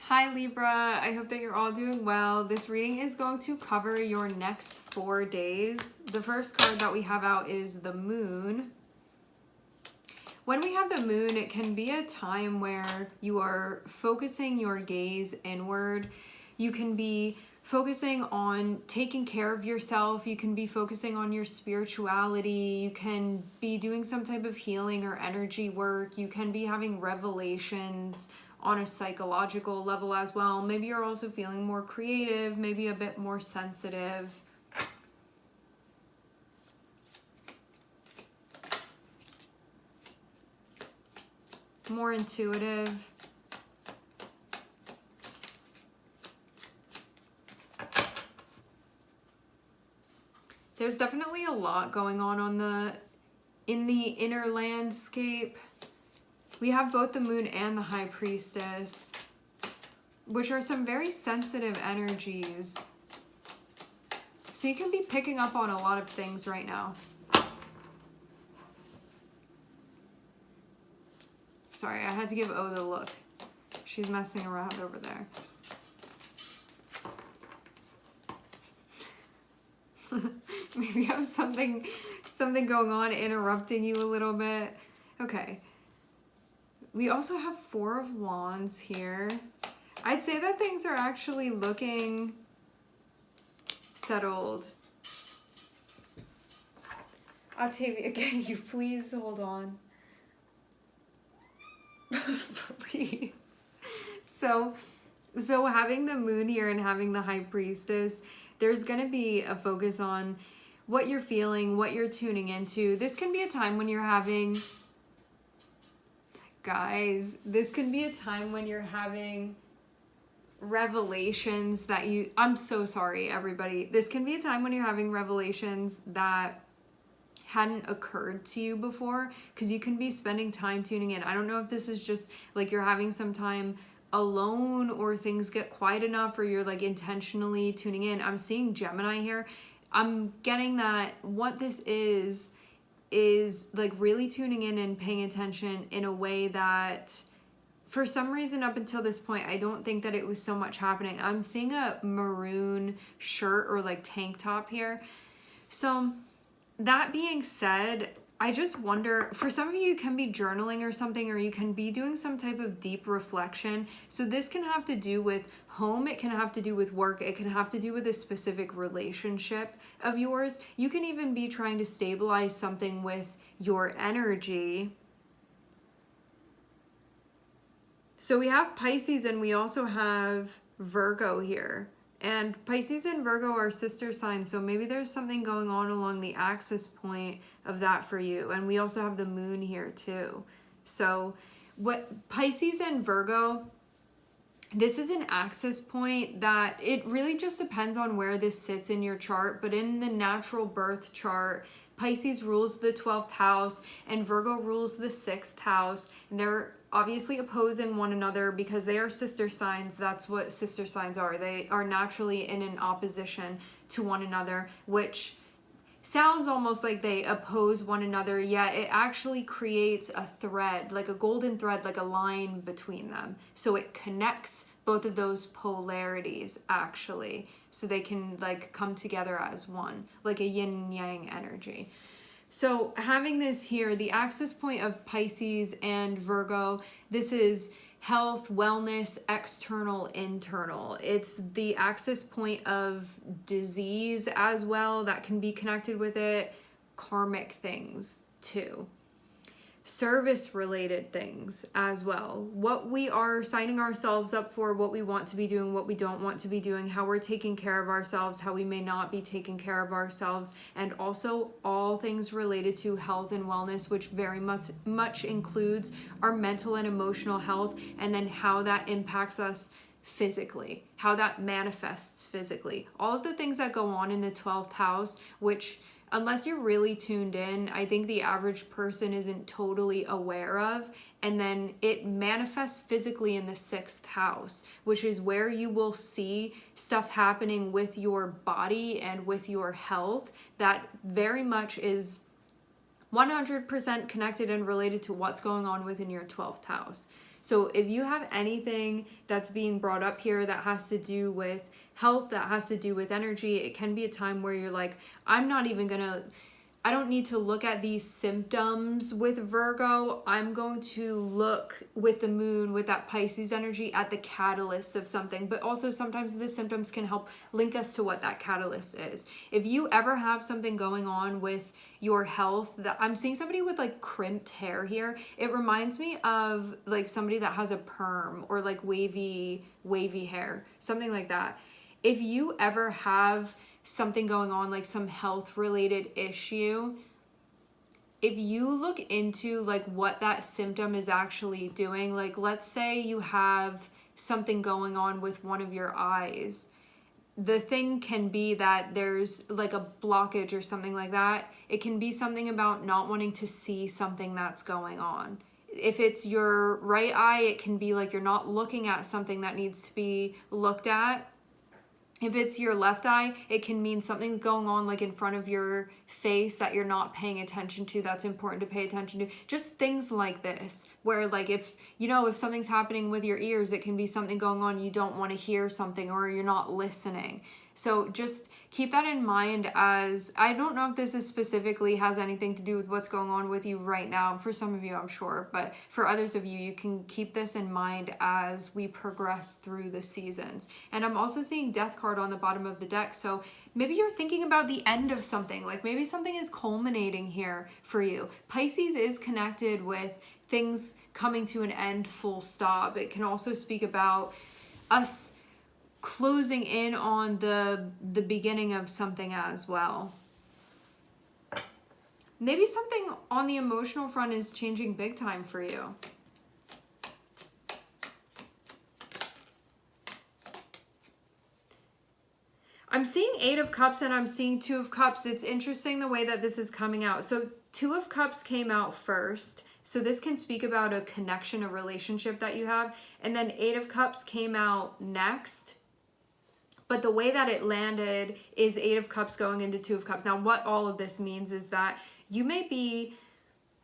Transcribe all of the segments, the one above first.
Hi Libra, I hope that you're all doing well. This reading is going to cover your next 4 days. The first card that we have out is the Moon. When we have the Moon, it can be a time where you are focusing your gaze inward. You can be focusing on taking care of yourself. You can be focusing on your spirituality. You can be doing some type of healing or energy work. You can be having revelations on a psychological level as well. Maybe you're also feeling more creative, maybe a bit more sensitive. More intuitive. There's definitely a lot going on in the inner landscape. We have both the Moon and the High Priestess, which are some very sensitive energies. So you can be picking up on a lot of things right now. Sorry, I had to give O the look. She's messing around over there. Maybe you have something going on interrupting you a little bit. Okay. We also have 4 of Wands here. I'd say that things are actually looking settled. Octavia, can you please hold on? Please. So having the Moon here and having the High Priestess, there's going to be a focus on what you're feeling, what you're tuning into. This can be a time when you're having... Guys, this can be a time when you're having revelations that you... I'm so sorry, everybody. This can be a time when you're having revelations that hadn't occurred to you before, because you can be spending time tuning in. I don't know if this is just like you're having some time alone or things get quiet enough or you're like intentionally tuning in. I'm seeing Gemini here. I'm getting that what this is like really tuning in and paying attention in a way that for some reason up until this point I don't think that it was so much happening. I'm seeing a maroon shirt or like tank top here. So that being said, I just wonder, for some of you can be journaling or something, or you can be doing some type of deep reflection. So this can have to do with home, it can have to do with work, it can have to do with a specific relationship of yours. You can even be trying to stabilize something with your energy. So we have Pisces and we also have Virgo here. And Pisces and Virgo are sister signs, so maybe there's something going on along the axis point of that for you. And we also have the Moon here too. So what Pisces and Virgo, this is an axis point that it really just depends on where this sits in your chart. But in the natural birth chart, Pisces rules the 12th house and Virgo rules the 6th house. And they're obviously opposing one another because they are sister signs. That's what sister signs are. They are naturally in an opposition to one another, which sounds almost like they oppose one another, yet it actually creates a thread, like a golden thread, like a line between them. So it connects both of those polarities actually, so they can like come together as one, like a yin and yang energy. So having this here, the axis point of Pisces and Virgo, this is health, wellness, external, internal. It's the axis point of disease as well that can be connected with it, karmic things too. Service related things as well. What we are signing ourselves up for, what we want to be doing, what we don't want to be doing, how we're taking care of ourselves, how we may not be taking care of ourselves, and also all things related to health and wellness, which very much includes our mental and emotional health, and then how that impacts us physically, how that manifests physically. All of the things that go on in the 12th house, which unless you're really tuned in, I think the average person isn't totally aware of. And then it manifests physically in the 6th house, which is where you will see stuff happening with your body and with your health that very much is 100% connected and related to what's going on within your 12th house. So if you have anything that's being brought up here that has to do with health, that has to do with energy, it can be a time where you're like, I don't need to look at these symptoms with Virgo. I'm going to look with the moon, with that Pisces energy, at the catalyst of something. But also sometimes the symptoms can help link us to what that catalyst is. If you ever have something going on with your health, that I'm seeing somebody with like crimped hair here, it reminds me of like somebody that has a perm or like wavy hair, something like that. If you ever have something going on, like some health related issue, if you look into like what that symptom is actually doing, like let's say you have something going on with one of your eyes, the thing can be that there's like a blockage or something like that. It can be something about not wanting to see something that's going on. If it's your right eye, it can be like you're not looking at something that needs to be looked at. If it's your left eye, it can mean something's going on like in front of your face that you're not paying attention to, that's important to pay attention to. Just things like this, where like if something's happening with your ears, it can be something going on, you don't want to hear something or you're not listening. So just keep that in mind, as I don't know if this is specifically has anything to do with what's going on with you right now. For some of you, I'm sure, but for others of you, you can keep this in mind as we progress through the seasons. And I'm also seeing Death card on the bottom of the deck. So maybe you're thinking about the end of something, like maybe something is culminating here for you. Pisces is connected with things coming to an end, full stop. It can also speak about us closing in on the beginning of something as well. Maybe something on the emotional front is changing big time for you. I'm seeing 8 of Cups and I'm seeing 2 of Cups. It's interesting the way that this is coming out. So 2 of Cups came out first. So this can speak about a connection, a relationship that you have. And then 8 of Cups came out next. But the way that it landed is 8 of Cups going into 2 of Cups. Now, what all of this means is that you may be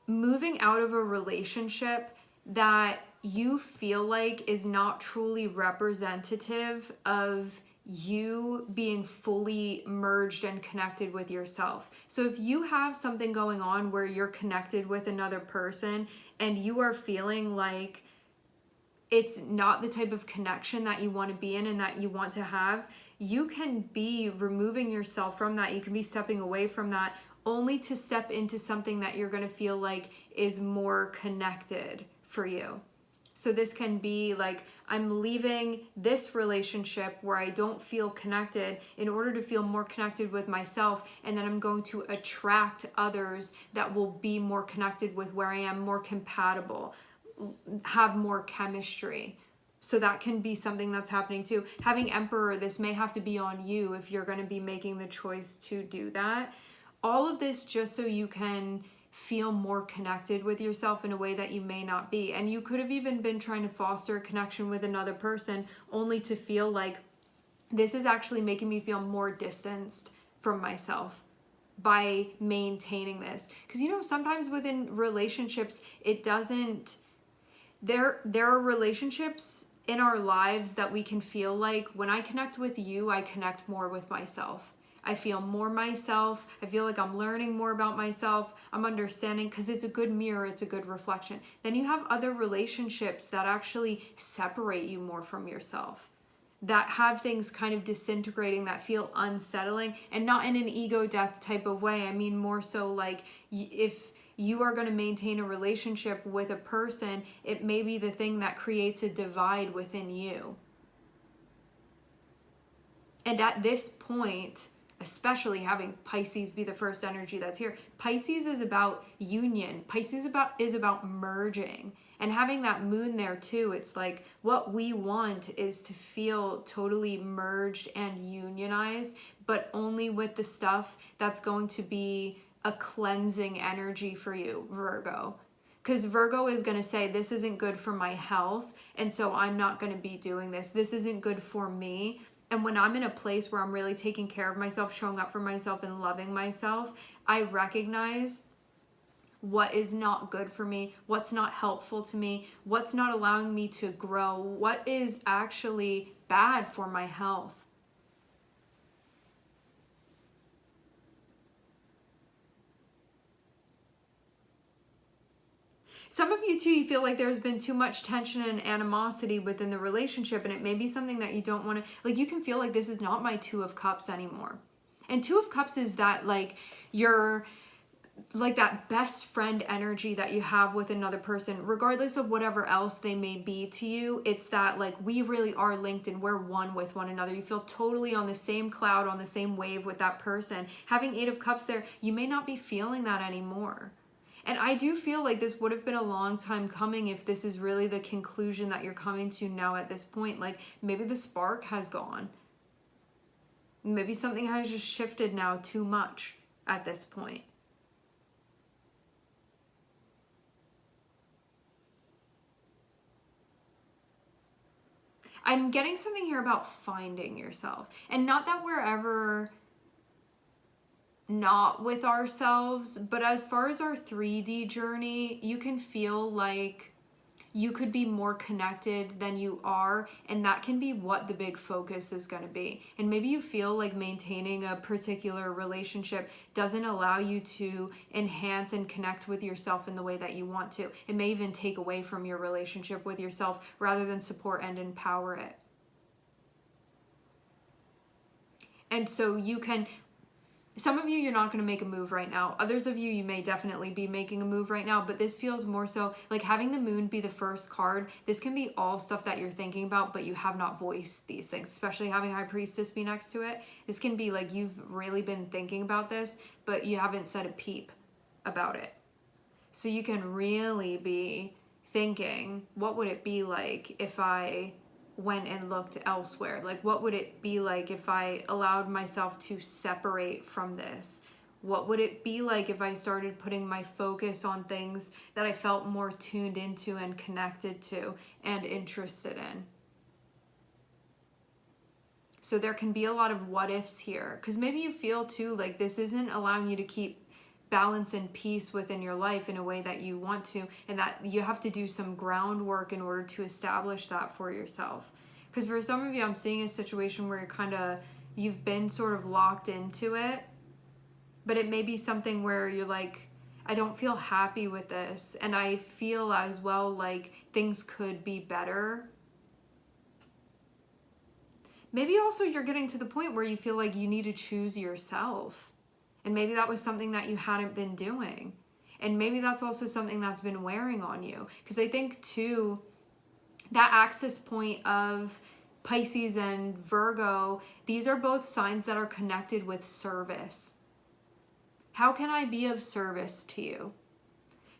moving out of a relationship that you feel like is not truly representative of you being fully merged and connected with yourself. So if you have something going on where you're connected with another person and you are feeling like it's not the type of connection that you want to be in and that you want to have, you can be removing yourself from that. You can be stepping away from that only to step into something that you're going to feel like is more connected for you. So this can be like, I'm leaving this relationship where I don't feel connected in order to feel more connected with myself, and then I'm going to attract others that will be more connected with where I am, more compatible, have more chemistry. So that can be something that's happening too. Having Emperor, this may have to be on you if you're going to be making the choice to do that. All of this just so you can feel more connected with yourself in a way that you may not be. And you could have even been trying to foster a connection with another person only to feel like this is actually making me feel more distanced from myself by maintaining this. Because sometimes within relationships, it doesn't, there are relationships in our lives that we can feel like, when I connect with you, I connect more with myself. I feel more myself. I feel like I'm learning more about myself. I'm understanding, because it's a good mirror, it's a good reflection. Then you have other relationships that actually separate you more from yourself, that have things kind of disintegrating, that feel unsettling, and not in an ego death type of way. I mean more so like, if you are going to maintain a relationship with a person, it may be the thing that creates a divide within you. And at this point, especially having Pisces be the first energy that's here, Pisces is about union. Pisces is about merging. And having that moon there too, it's like what we want is to feel totally merged and unionized, but only with the stuff that's going to be a cleansing energy for you, Virgo. Because Virgo is going to say, this isn't good for my health, and so I'm not going to be doing this. This isn't good for me. And when I'm in a place where I'm really taking care of myself, showing up for myself and loving myself, I recognize what is not good for me, what's not helpful to me, what's not allowing me to grow, what is actually bad for my health. Some of you too, you feel like there's been too much tension and animosity within the relationship, and it may be something that you don't want to, like, you can feel like this is not my Two of Cups anymore. And Two of Cups is that, like, you're like that best friend energy that you have with another person, regardless of whatever else they may be to you. It's that, like, we really are linked and we're one with one another. You feel totally on the same cloud, on the same wave with that person. Having Eight of Cups there, you may not be feeling that anymore. And I do feel like this would have been a long time coming if this is really the conclusion that you're coming to now at this point. Like, maybe the spark has gone. Maybe something has just shifted now too much at this point. I'm getting something here about finding yourself. And not that we're ever not with ourselves, but as far as our 3D journey, you can feel like you could be more connected than you are, and that can be what the big focus is going to be. And maybe you feel like maintaining a particular relationship doesn't allow you to enhance and connect with yourself in the way that you want to. It may even take away from your relationship with yourself rather than support and empower it. And so you can, some of you, you're not going to make a move right now. Others of you, you may definitely be making a move right now, but this feels more so like having the moon be the first card. This can be all stuff that you're thinking about, but you have not voiced these things, especially having High Priestess be next to it. This can be like you've really been thinking about this, but you haven't said a peep about it. So you can really be thinking, what would it be like if I went and looked elsewhere? Like, what would it be like if I allowed myself to separate from this? What would it be like if I started putting my focus on things that I felt more tuned into and connected to and interested in? So there can be a lot of what ifs here, because maybe you feel too like this isn't allowing you to keep balance and peace within your life in a way that you want to, and that you have to do some groundwork in order to establish that for yourself. Because for some of you, I'm seeing a situation where you've been sort of locked into it, but it may be something where you're like, I don't feel happy with this, and I feel as well like things could be better. Maybe also you're getting to the point where you feel like you need to choose yourself. And maybe that was something that you hadn't been doing. And maybe that's also something that's been wearing on you. Because I think too, that axis point of Pisces and Virgo, these are both signs that are connected with service. How can I be of service to you?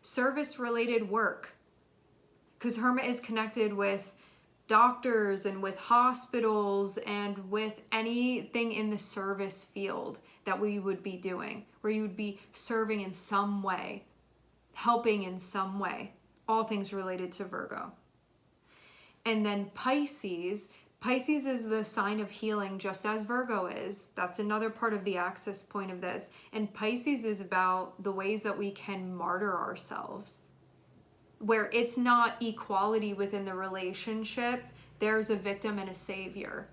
Service-related work. Because Hermit is connected with doctors and with hospitals and with anything in the service field that we would be doing, where you would be serving in some way, helping in some way, all things related to Virgo. And then Pisces is the sign of healing, just as Virgo is. That's another part of the axis point of this. And Pisces is about the ways that we can martyr ourselves, where it's not equality within the relationship. There's a victim and a savior.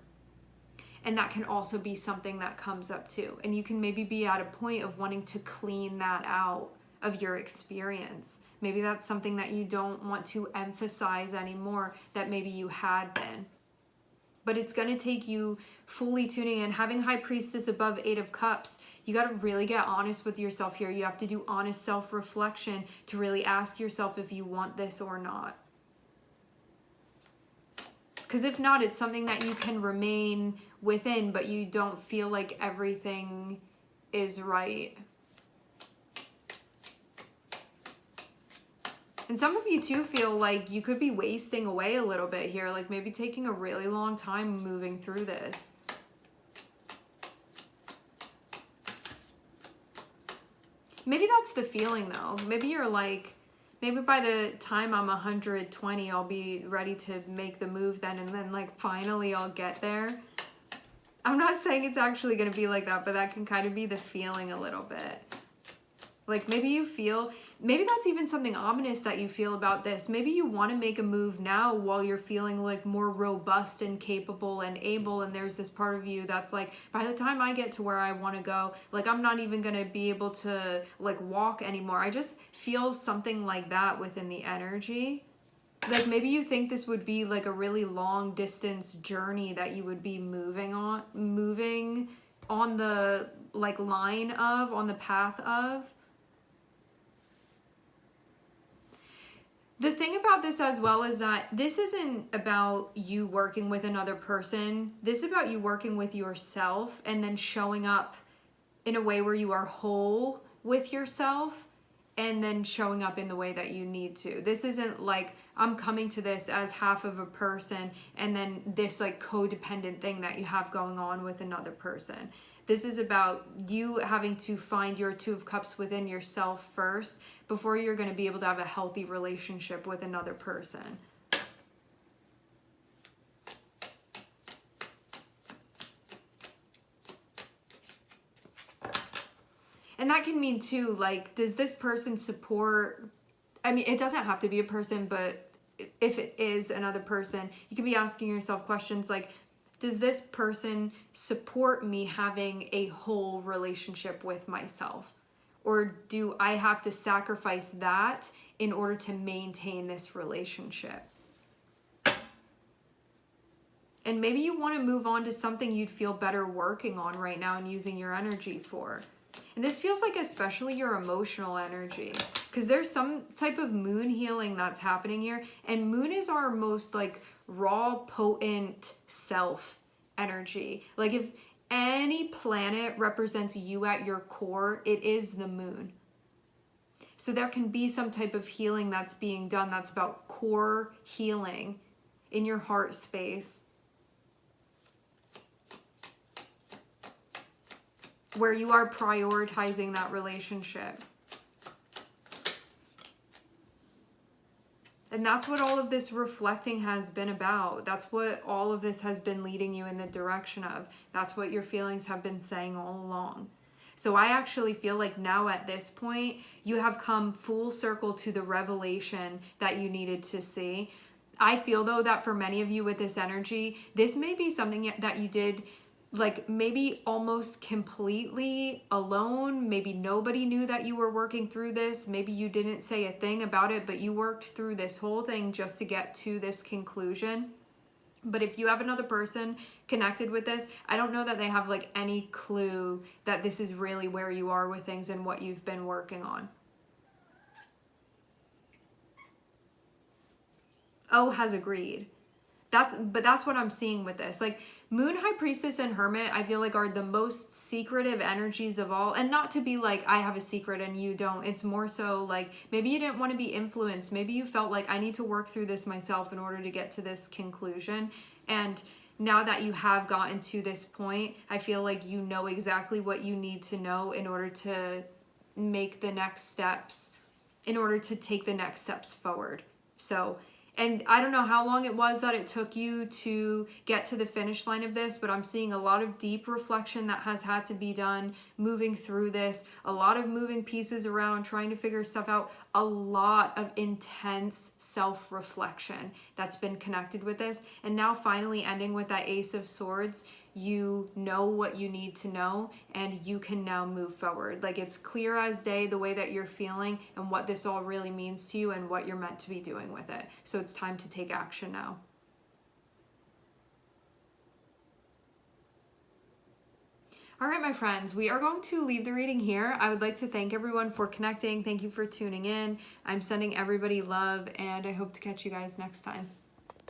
And that can also be something that comes up too. And you can maybe be at a point of wanting to clean that out of your experience. Maybe that's something that you don't want to emphasize anymore that maybe you had been. But it's going to take you fully tuning in. Having High Priestess above Eight of Cups, you got to really get honest with yourself here. You have to do honest self-reflection to really ask yourself if you want this or not. Because if not, it's something that you can remain within, but you don't feel like everything is right. And some of you too feel like you could be wasting away a little bit here, like maybe taking a really long time moving through this. Maybe that's the feeling though. Maybe you're like, maybe by the time I'm 120, I'll be ready to make the move then, and then like finally I'll get there. I'm not saying it's actually going to be like that, but that can kind of be the feeling a little bit. Like maybe you feel maybe that's even something ominous that you feel about this. Maybe you want to make a move now while you're feeling like more robust and capable and able, and there's this part of you that's like, by the time I get to where I want to go, like I'm not even going to be able to like walk anymore. I just feel something like that within the energy. Like maybe you think this would be like a really long distance journey that you would be moving on the like line of, on the path of. The thing about this as well is that this isn't about you working with another person. This is about you working with yourself and then showing up in a way where you are whole with yourself and then showing up in the way that you need to. This isn't like I'm coming to this as half of a person and then this like codependent thing that you have going on with another person. This is about you having to find your Two of Cups within yourself first before you're going to be able to have a healthy relationship with another person. And that can mean too, like, does this person support, I mean, it doesn't have to be a person, but if it is another person, you can be asking yourself questions like, does this person support me having a whole relationship with myself? Or do I have to sacrifice that in order to maintain this relationship? And maybe you want to move on to something you'd feel better working on right now and using your energy for. And this feels like especially your emotional energy, because there's some type of moon healing that's happening here. And moon is our most like raw, potent self energy. Like if any planet represents you at your core, it is the moon. So there can be some type of healing that's being done that's about core healing in your heart space, where you are prioritizing that relationship. And that's what all of this reflecting has been about. That's what all of this has been leading you in the direction of. That's what your feelings have been saying all along. So I actually feel like now at this point, you have come full circle to the revelation that you needed to see. I feel though that for many of you with this energy, this may be something that you did like maybe almost completely alone. Maybe nobody knew that you were working through this. Maybe you didn't say a thing about it, but you worked through this whole thing just to get to this conclusion. But if you have another person connected with this, I don't know that they have like any clue that this is really where you are with things and what you've been working on. Oh, has agreed. But that's what I'm seeing with this. Like Moon, High Priestess, and Hermit, I feel like are the most secretive energies of all. And not to be like, I have a secret and you don't. It's more so like, maybe you didn't want to be influenced. Maybe you felt like, I need to work through this myself in order to get to this conclusion. And now that you have gotten to this point, I feel like you know exactly what you need to know in order to make the next steps, in order to take the next steps forward. So, and I don't know how long it was that it took you to get to the finish line of this, but I'm seeing a lot of deep reflection that has had to be done moving through this, a lot of moving pieces around, trying to figure stuff out, a lot of intense self-reflection that's been connected with this. And now finally ending with that Ace of Swords, you know what you need to know and you can now move forward. Like it's clear as day the way that you're feeling and what this all really means to you and what you're meant to be doing with it. So it's time to take action now. All right, my friends, we are going to leave the reading here. I would like to thank everyone for connecting. Thank you for tuning in. I'm sending everybody love and I hope to catch you guys next time.